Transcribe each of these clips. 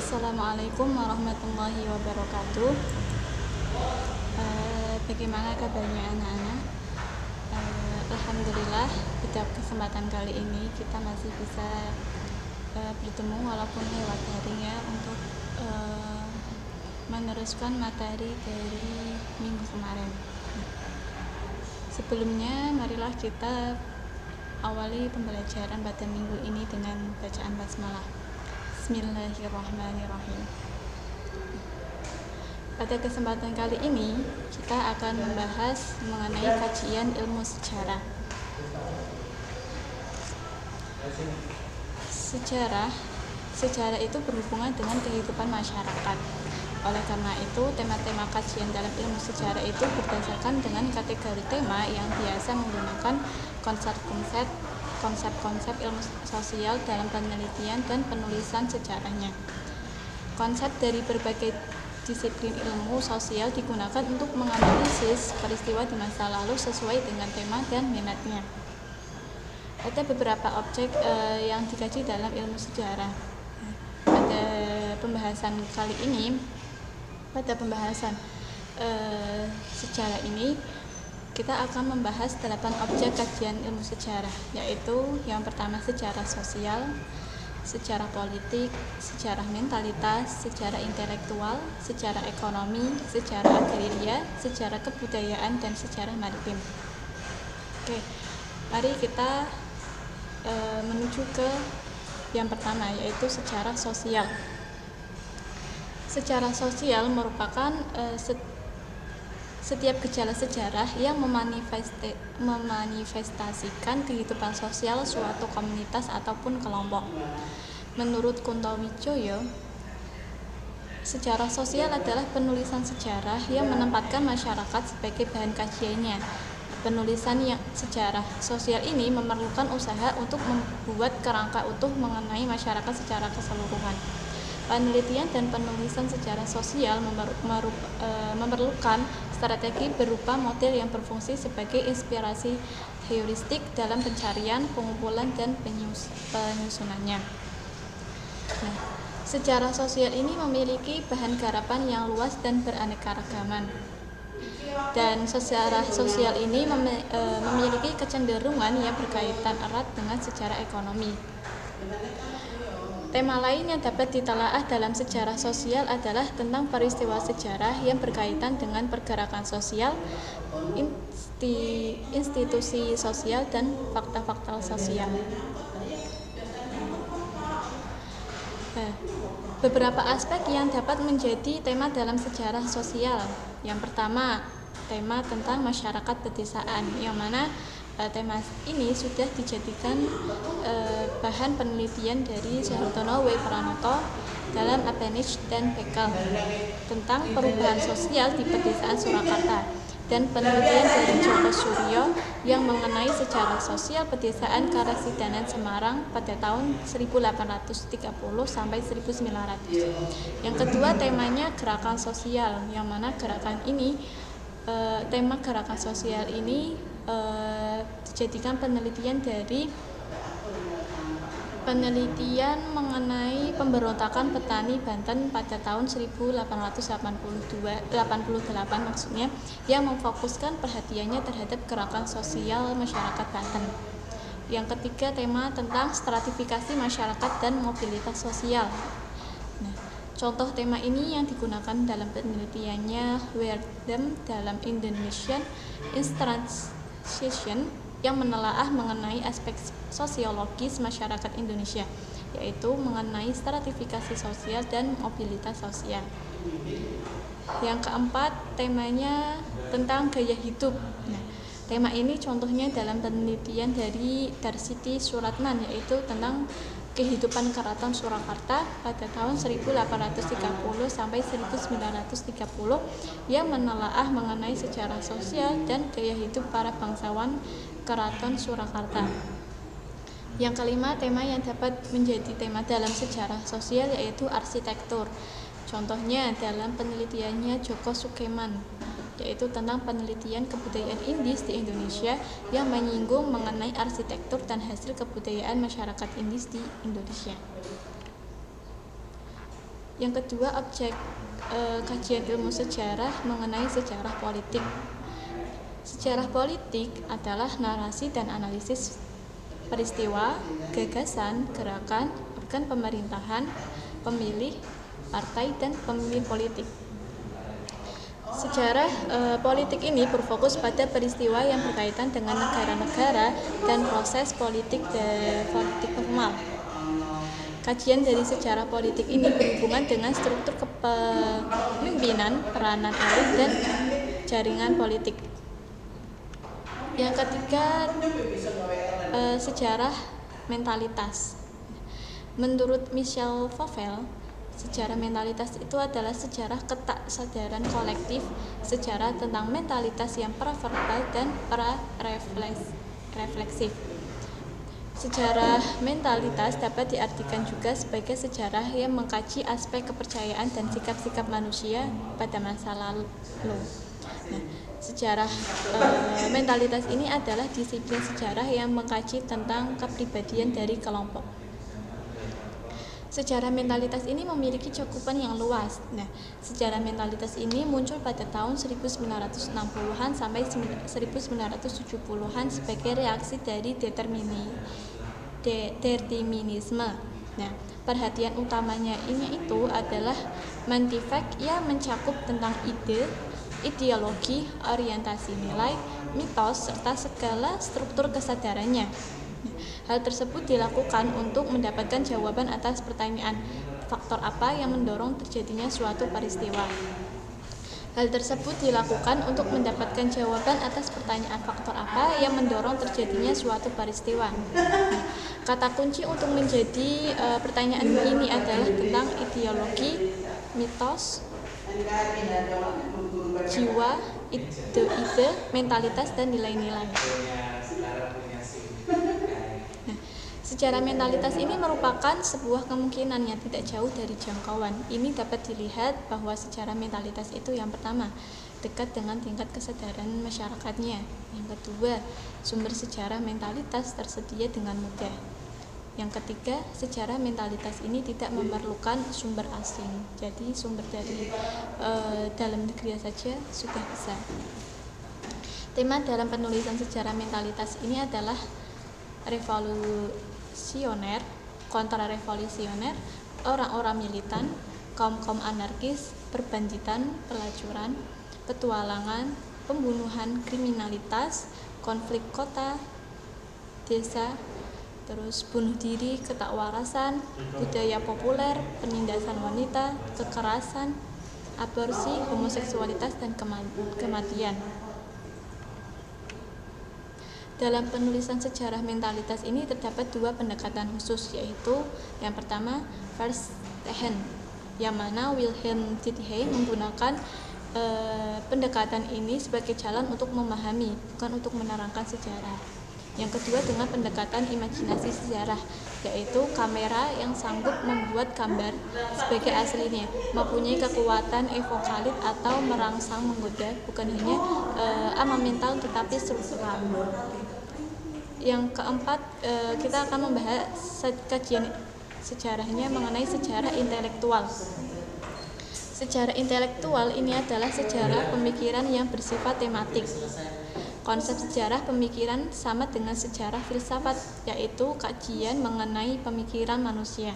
Assalamualaikum warahmatullahi wabarakatuh. Bagaimana kabarnya anak-anak? Alhamdulillah, pada kesempatan kali ini kita masih bisa bertemu walaupun lewat daring ya, untuk meneruskan materi dari minggu kemarin. Sebelumnya, marilah kita awali pembelajaran pada minggu ini dengan bacaan basmalah. Bismillahirrahmanirrahim. Pada kesempatan kali ini kita akan membahas mengenai kajian ilmu sejarah. Sejarah itu berhubungan dengan kehidupan masyarakat. Oleh karena itu, tema-tema kajian dalam ilmu sejarah itu berdasarkan dengan kategori tema yang biasa menggunakan konsep-konsep ilmu sosial dalam penelitian dan penulisan sejarahnya. Konsep dari berbagai disiplin ilmu sosial digunakan untuk menganalisis peristiwa di masa lalu sesuai dengan tema dan minatnya. Ada beberapa objek yang dikaji dalam ilmu sejarah. Pada pembahasan sejarah ini kita akan membahas 8 objek kajian ilmu sejarah, yaitu yang pertama sejarah sosial, sejarah politik, sejarah mentalitas, sejarah intelektual, sejarah ekonomi, sejarah agraria, sejarah kebudayaan, dan sejarah maritim. Oke, mari kita menuju ke yang pertama, yaitu sejarah sosial. Sejarah sosial merupakan setiap gejala sejarah yang memanifestasikan kehidupan sosial suatu komunitas ataupun kelompok. Menurut Kuntowijoyo, sejarah sosial adalah penulisan sejarah yang menempatkan masyarakat sebagai bahan kajiannya. Penulisan sejarah sosial ini memerlukan usaha untuk membuat kerangka utuh mengenai masyarakat secara keseluruhan. Penelitian dan penulisan sejarah sosial memerlukan strategi berupa model yang berfungsi sebagai inspirasi heuristik dalam pencarian, pengumpulan, dan penyusunannya. Nah, sejarah sosial ini memiliki bahan garapan yang luas dan beraneka-ragaman. Dan sejarah sosial ini memiliki kecenderungan yang berkaitan erat dengan sejarah ekonomi. Tema lain yang dapat ditelaah dalam sejarah sosial adalah tentang peristiwa sejarah yang berkaitan dengan pergerakan sosial, institusi sosial, dan fakta-fakta sosial. Beberapa aspek yang dapat menjadi tema dalam sejarah sosial. Yang pertama, tema tentang masyarakat pedesaan, yang mana tema ini sudah dijadikan bahan penelitian dari Suhartono W. Pranoto dalam Abenich dan Bekel tentang perubahan sosial di pedesaan Surakarta, dan penelitian dari Joko Suryo yang mengenai sejarah sosial pedesaan Karasidanan Semarang pada tahun 1830 sampai 1900. Yang kedua, temanya gerakan sosial, yang mana tema gerakan sosial ini dijadikan penelitian mengenai pemberontakan petani Banten pada tahun 1888 maksudnya, yang memfokuskan perhatiannya terhadap gerakan sosial masyarakat Banten. Yang ketiga, tema tentang stratifikasi masyarakat dan mobilitas sosial. Nah, contoh tema ini yang digunakan dalam penelitiannya Weerdem dalam Indonesian Instantiation yang menelaah mengenai aspek sosiologis masyarakat Indonesia, yaitu mengenai stratifikasi sosial dan mobilitas sosial. Yang keempat, temanya tentang gaya hidup. Nah, tema ini contohnya dalam penelitian dari Darsiti Suratman, yaitu tentang kehidupan Keraton Surakarta pada tahun 1830 sampai 1930 yang menelaah mengenai sejarah sosial dan gaya hidup para bangsawan Keraton Surakarta. Yang kelima, tema yang dapat menjadi tema dalam sejarah sosial yaitu arsitektur. Contohnya dalam penelitiannya Joko Sukeman, yaitu tentang penelitian kebudayaan Indis di Indonesia yang menyinggung mengenai arsitektur dan hasil kebudayaan masyarakat Indis di Indonesia. Yang kedua, objek kajian ilmu sejarah mengenai sejarah politik. Sejarah politik adalah narasi dan analisis peristiwa, gagasan, gerakan, organ pemerintahan, pemilih, partai, dan pemimpin politik. Sejarah politik ini berfokus pada peristiwa yang berkaitan dengan negara-negara dan proses politik formal. Kajian dari sejarah politik ini berhubungan dengan struktur kepemimpinan, peranan elit, dan jaringan politik. Yang ketiga, sejarah mentalitas. Menurut Michel Foucault, sejarah mentalitas itu adalah sejarah ketaksadaran kolektif, sejarah tentang mentalitas yang praverbal dan pra-refleksif. Sejarah mentalitas dapat diartikan juga sebagai sejarah yang mengkaji aspek kepercayaan dan sikap-sikap manusia pada masa lalu. Nah, sejarah mentalitas ini adalah disiplin sejarah yang mengkaji tentang kepribadian dari kelompok. Sejarah mentalitas ini memiliki cakupan yang luas. Nah, sejarah mentalitas ini muncul pada tahun 1960-an sampai 1970-an sebagai reaksi dari determinisme. Nah, perhatian utamanya ini itu adalah manifest yang mencakup tentang ide, ideologi, orientasi nilai, mitos, serta segala struktur kesadarannya. Hal tersebut dilakukan untuk mendapatkan jawaban atas pertanyaan, faktor apa yang mendorong terjadinya suatu peristiwa. Hal tersebut dilakukan untuk mendapatkan jawaban atas pertanyaan faktor apa yang mendorong terjadinya suatu peristiwa. Kata kunci untuk menjadi pertanyaan ini adalah tentang ideologi, mitos, jiwa, ide, mentalitas, dan nilai-nilai. Sejarah mentalitas ini merupakan sebuah kemungkinan yang tidak jauh dari jangkauan. Ini dapat dilihat bahwa sejarah mentalitas itu yang pertama, dekat dengan tingkat kesadaran masyarakatnya. Yang kedua, sumber sejarah mentalitas tersedia dengan mudah. Yang ketiga, sejarah mentalitas ini tidak memerlukan sumber asing. Jadi sumber dari dalam negeri saja sudah bisa. Tema dalam penulisan sejarah mentalitas ini adalah revolusioner, kontrarevolusioner, orang-orang militan, kaum-kaum anarkis, perbandingan, pelacuran, petualangan, pembunuhan, kriminalitas, konflik kota, desa, terus bunuh diri, ketakwarasan, budaya populer, penindasan wanita, kekerasan, aborsi, homoseksualitas, dan kematian. Dalam penulisan sejarah mentalitas ini terdapat dua pendekatan khusus, yaitu yang pertama first hand, yang mana Wilhelm Diethe menggunakan pendekatan ini sebagai jalan untuk memahami, bukan untuk menerangkan sejarah. Yang kedua dengan pendekatan imajinasi sejarah, yaitu kamera yang sanggup membuat gambar sebagai aslinya, mempunyai kekuatan evokatif atau merangsang menggoda, bukan hanya amamental tetapi struktural. Yang keempat, kita akan membahas kajian sejarahnya mengenai sejarah intelektual. Sejarah intelektual ini adalah sejarah pemikiran yang bersifat tematik. Konsep sejarah pemikiran sama dengan sejarah filsafat, yaitu kajian mengenai pemikiran manusia.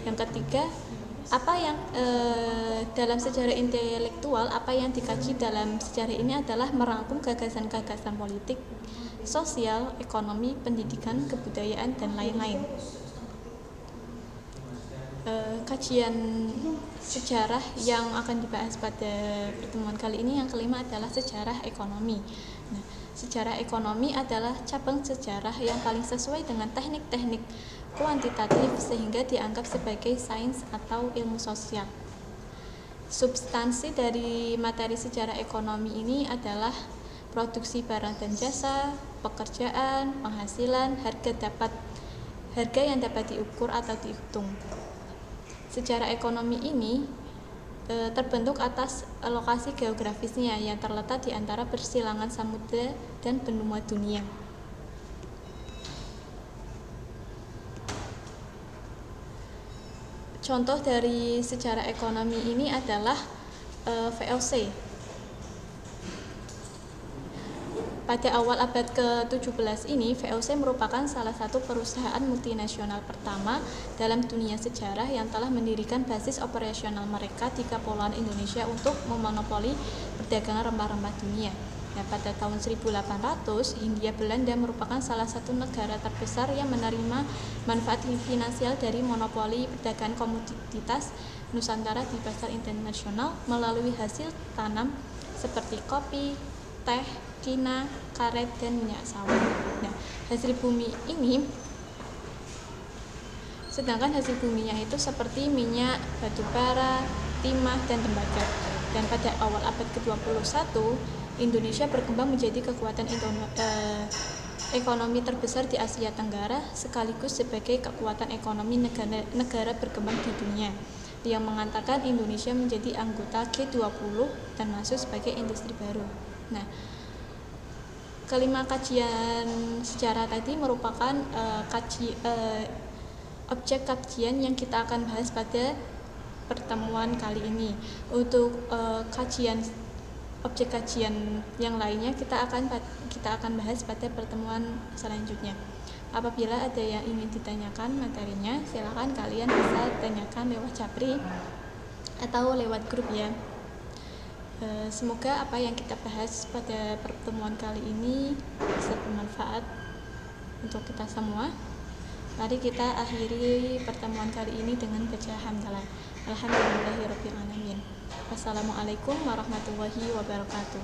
Yang ketiga, dalam sejarah intelektual, apa yang dikaji dalam sejarah ini adalah merangkum gagasan-gagasan politik, sosial, ekonomi, pendidikan, kebudayaan, dan lain-lain. Kajian sejarah yang akan dibahas pada pertemuan kali ini yang kelima adalah sejarah ekonomi. Nah, sejarah ekonomi adalah cabang sejarah yang paling sesuai dengan teknik-teknik kuantitatif sehingga dianggap sebagai sains atau ilmu sosial. Substansi dari materi sejarah ekonomi ini adalah produksi barang dan jasa, pekerjaan, penghasilan, harga yang dapat diukur atau dihitung. Sejarah ekonomi ini terbentuk atas lokasi geografisnya yang terletak di antara persilangan samudra dan benua dunia. Contoh dari sejarah ekonomi ini adalah VOC. Pada awal abad ke-17 ini, VOC merupakan salah satu perusahaan multinasional pertama dalam dunia sejarah yang telah mendirikan basis operasional mereka di Kepulauan Indonesia untuk memonopoli perdagangan rempah-rempah dunia. Nah, pada tahun 1800, Hindia Belanda merupakan salah satu negara terbesar yang menerima manfaat finansial dari monopoli perdagangan komoditas Nusantara di pasar internasional melalui hasil tanam seperti kopi, teh, kina, karet, dan minyak sawit. Nah, sedangkan hasil buminya itu seperti minyak, batu bara, timah, dan tembaga. Dan pada awal abad ke-21, Indonesia berkembang menjadi kekuatan ekonomi terbesar di Asia Tenggara sekaligus sebagai kekuatan ekonomi negara berkembang di dunia yang mengantarkan Indonesia menjadi anggota G20 dan masuk sebagai industri baru. Nah, kelima kajian sejarah tadi merupakan objek kajian yang kita akan bahas pada pertemuan kali ini. Untuk objek kajian yang lainnya kita akan bahas pada pertemuan selanjutnya. Apabila ada yang ingin ditanyakan materinya, silakan kalian bisa tanyakan lewat Japri atau lewat grup ya. Semoga apa yang kita bahas pada pertemuan kali ini bisa bermanfaat untuk kita semua. Mari kita akhiri pertemuan kali ini dengan baca hamdalah. Alhamdulillahirabbil alamin. Wassalamualaikum warahmatullahi wabarakatuh.